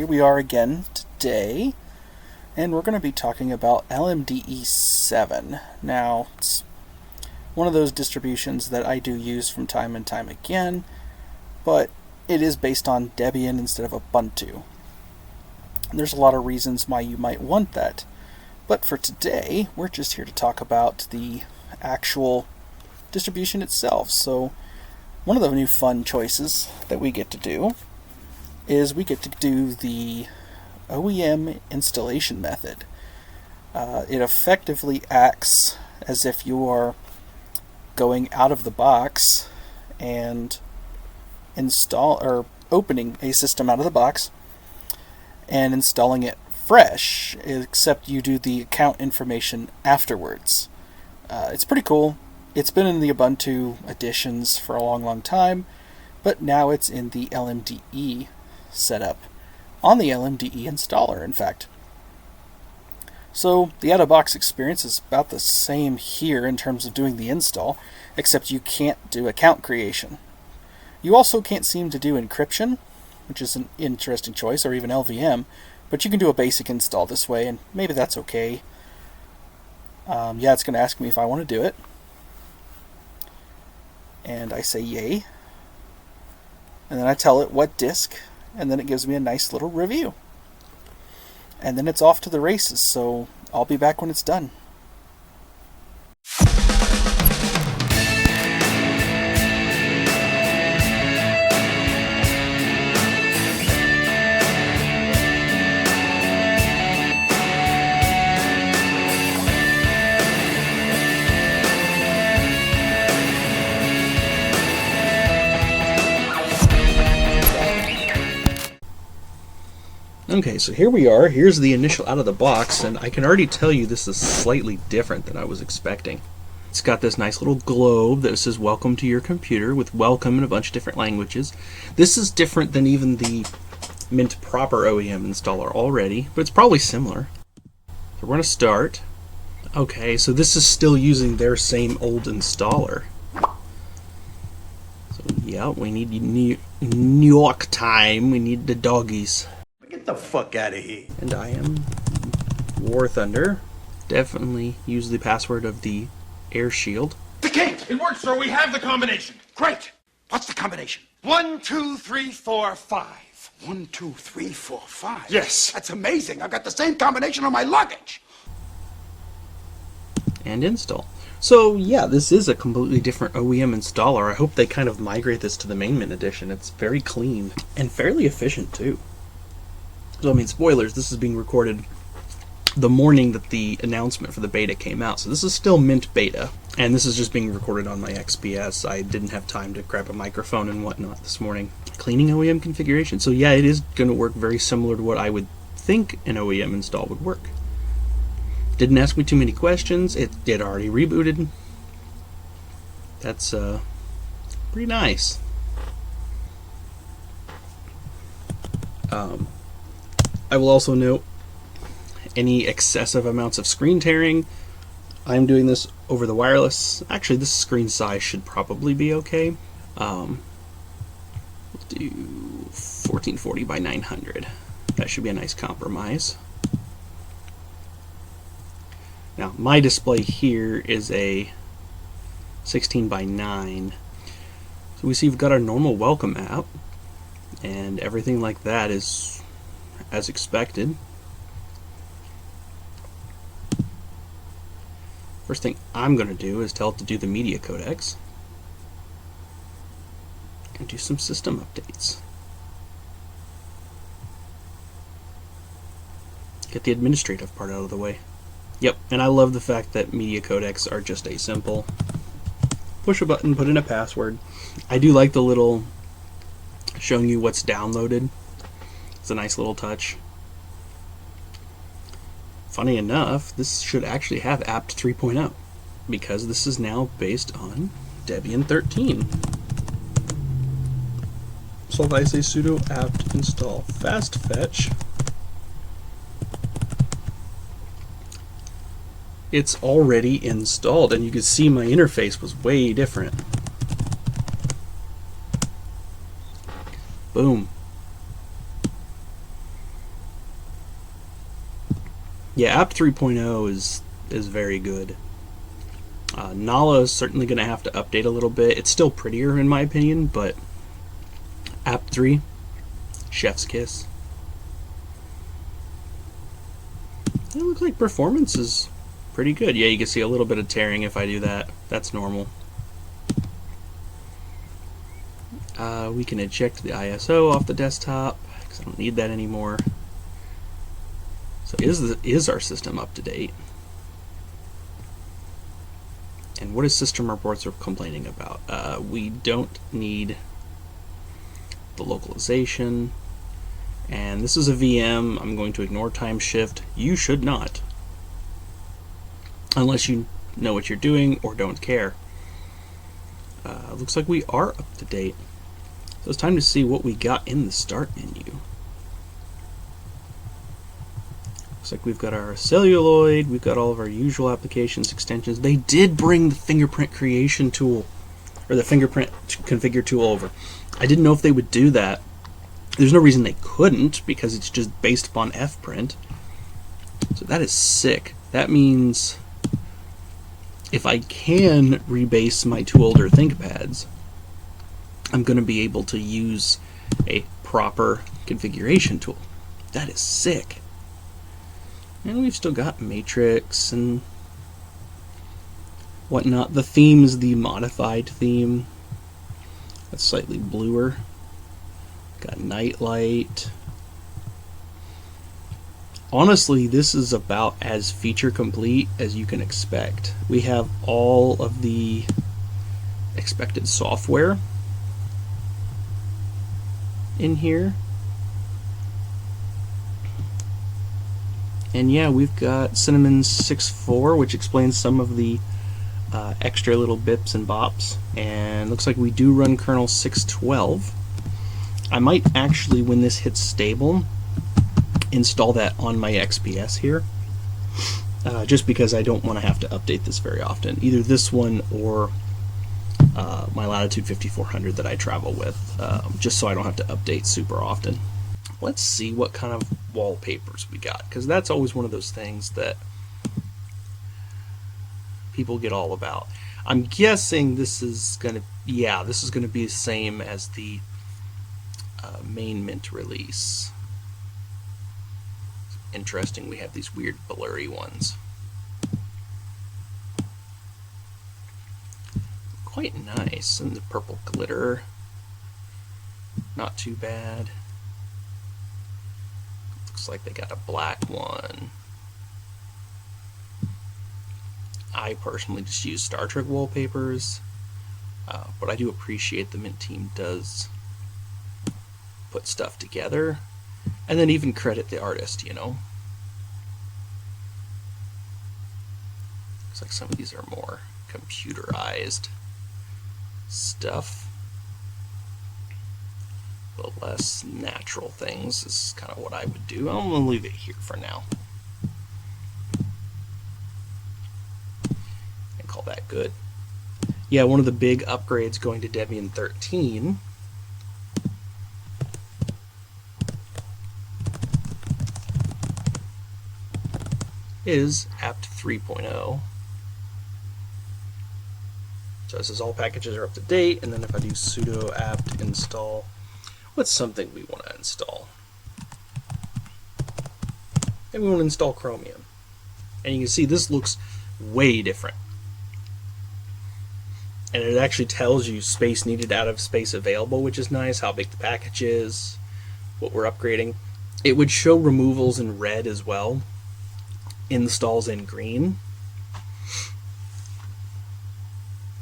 here we are again today, and we're going to be talking about LMDE 7. Now, it's one of those distributions that I do use from time and time again, but it is based on Debian instead of Ubuntu. And there's a lot of reasons why you might want that, but for today, we're just here to talk about the actual distribution itself. So, one of the new fun choices that we get to do is we get to do the OEM installation method. It effectively acts as if you are going out of the box and opening a system out of the box and installing it fresh, except you do the account information afterwards. It's pretty cool. It's been in the Ubuntu editions for a long time, but now it's in the LMDE setup, on the LMDE installer, in fact. So the out-of-box experience is about the same here in terms of doing the install, except you can't do account creation. You also can't seem to do encryption, which is an interesting choice, or even LVM, but you can do a basic install this way, and maybe that's okay. Yeah, it's going to ask me if I want to do it. And I say yay. And then I tell it what disk, and then it gives me a nice little review. And then it's off to the races, so I'll be back when it's done. Okay, so here we are. Here's the initial out of the box, and I can already tell you this is slightly different than I was expecting. It's got this nice little globe that says welcome to your computer, with welcome in a bunch of different languages. This is different than even the Mint proper OEM installer already, but it's probably similar. So we're going to start. Okay, so this is still using their same old installer. So yeah, we need New York time. We need the doggies. Get the fuck out of here. And I am War Thunder. Definitely use the password of the air shield. The king! It works, sir. We have the combination. Great. What's the combination? 1, 2, 3, 4, 5. 1, 2, 3, 4, 5. Yes. That's amazing. I've got the same combination on my luggage. And install. So yeah, this is a completely different OEM installer. I hope they kind of migrate this to the main Mint edition. It's very clean and fairly efficient too. So I mean, spoilers, this is being recorded the morning that the announcement for the beta came out. So this is still Mint beta, and this is just being recorded on my XPS. I didn't have time to grab a microphone and whatnot this morning. Cleaning OEM configuration. So yeah, it is going to work very similar to what I would think an OEM install would work. Didn't ask me too many questions. It already rebooted. That's pretty nice. I will also note any excessive amounts of screen tearing. I'm doing this over the wireless. Actually, this screen size should probably be okay. We'll do 1440 by 900. That should be a nice compromise. Now, my display here is a 16 by 9. So we see we've got our normal welcome app, and everything like that is as expected. First thing I'm going to do is tell it to do the media codecs and do some system updates. Get the administrative part out of the way. Yep, and I love the fact that media codecs are just a simple push a button, put in a password. I do like the little showing you what's downloaded. It's a nice little touch. Funny enough, this should actually have apt 3.0 because this is now based on Debian 13. So if I say sudo apt install fast fetch, it's already installed, and you can see my interface was way different. Boom. Yeah, apt 3.0 is very good. Nala is certainly going to have to update a little bit. It's still prettier in my opinion, but apt 3, chef's kiss. It looks like performance is pretty good. Yeah, you can see a little bit of tearing if I do that. That's normal. We can eject the ISO off the desktop because I don't need that anymore. So is our system up to date? And what is system reports are complaining about? We don't need the localization. And this is a VM. I'm going to ignore time shift. You should not. Unless you know what you're doing or don't care. Looks like we are up to date. So it's time to see what we got in the start menu. Looks like we've got our celluloid, we've got all of our usual applications, extensions. They did bring the fingerprint creation tool, or the fingerprint configure tool over. I didn't know if they would do that. There's no reason they couldn't, because it's just based upon fprint. So that is sick. That means if I can rebase my two older ThinkPads, I'm going to be able to use a proper configuration tool. That is sick. And we've still got matrix and whatnot. The theme is the modified theme. That's slightly bluer. Got nightlight. Honestly, this is about as feature complete as you can expect. We have all of the expected software in here. And yeah, we've got Cinnamon 6.4, which explains some of the extra little bips and bops. And looks like we do run kernel 6.12. I might actually, when this hits stable, install that on my XPS here. Just because I don't want to have to update this very often. Either this one or my Latitude 5400 that I travel with. Just so I don't have to update super often. Let's see what kind of wallpapers we got, because that's always one of those things that people get all about. I'm guessing this is gonna, yeah, this is gonna be the same as the main Mint release. Interesting, we have these weird blurry ones. Quite nice, and the purple glitter, not too bad. Looks like they got a black one. I personally just use Star Trek wallpapers, but I do appreciate the Mint team does put stuff together, and then even credit the artist, you know. Looks like some of these are more computerized stuff. The less natural things is kind of what I would do. I'm going to leave it here for now. And call that good. Yeah, one of the big upgrades going to Debian 13 is apt 3.0. So it says all packages are up to date, and then if I do sudo apt install, what's something we want to install? And we want to install Chromium. And you can see this looks way different. And it actually tells you space needed out of space available, which is nice, how big the package is, what we're upgrading. It would show removals in red as well, installs in green,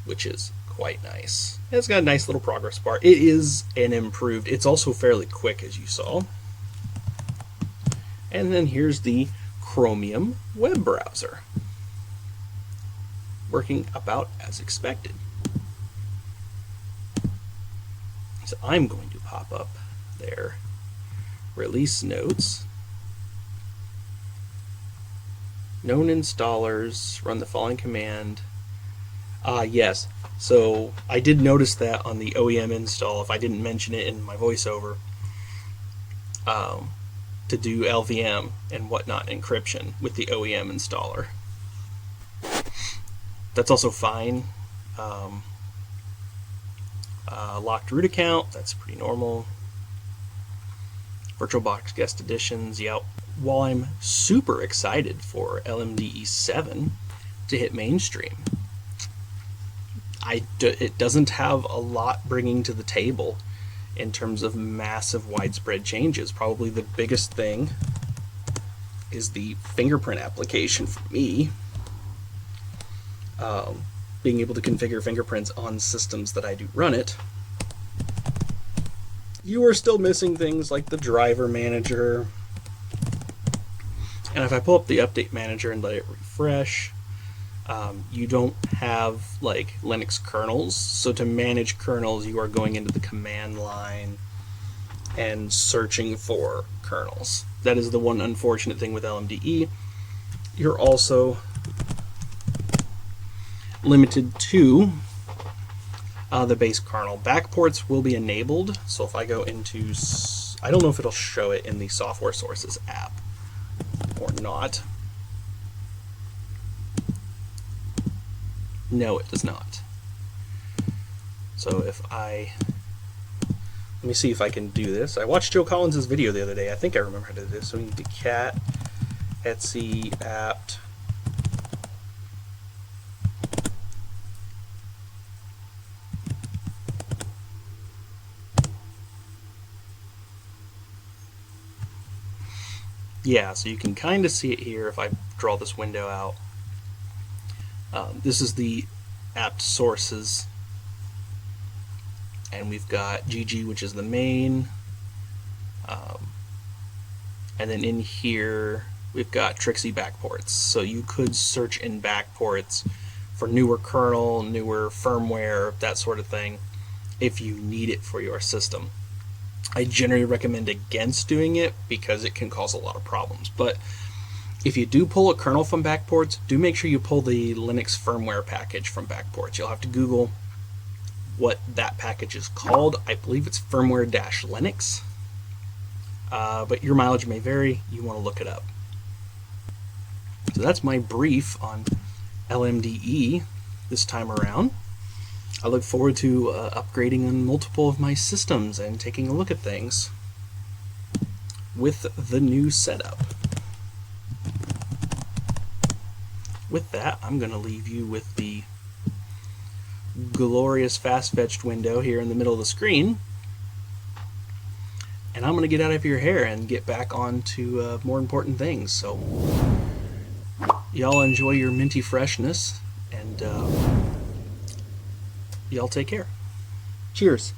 which is quite nice. It's got a nice little progress bar. It is an improved, it's also fairly quick, as you saw. And then here's the Chromium web browser, working about as expected. So I'm going to pop up there, release notes, known installers, run the following command. Yes, so I did notice that on the OEM install, if I didn't mention it in my voiceover, to to do LVM and whatnot encryption with the OEM installer. That's also fine. Locked root account, that's pretty normal. VirtualBox guest editions, yep. While I'm super excited for LMDE 7 to hit mainstream, it doesn't have a lot bringing to the table in terms of massive widespread changes. Probably the biggest thing is the fingerprint application for me. Being able to configure fingerprints on systems that I do run it. You are still missing things like the driver manager. And if I pull up the update manager and let it refresh, you don't have like Linux kernels. So to manage kernels, you are going into the command line and searching for kernels. That is the one unfortunate thing with LMDE. You're also limited to the base kernel. Backports will be enabled, so if I go into, I don't know if it'll show it in the software sources app or not. No, it does not. So if let me see if I can do this. I watched Joe Collins' video the other day. I think I remember how to do this. So we need to cat etc apt yeah, so you can kind of see it here if I draw this window out. This is the apt sources, and we've got Gigi, which is the main, and then in here we've got Trixie backports. So you could search in backports for newer kernel, newer firmware, that sort of thing, if you need it for your system. I generally recommend against doing it because it can cause a lot of problems. But if you do pull a kernel from backports, do make sure you pull the Linux firmware package from backports. You'll have to Google what that package is called. I believe it's firmware-Linux. But your mileage may vary. You want to look it up. So that's my brief on LMDE this time around. I look forward to upgrading on multiple of my systems and taking a look at things with the new setup. With that, I'm going to leave you with the glorious fast-fetched window here in the middle of the screen. And I'm going to get out of your hair and get back on to more important things. So, y'all enjoy your minty freshness, and y'all take care. Cheers.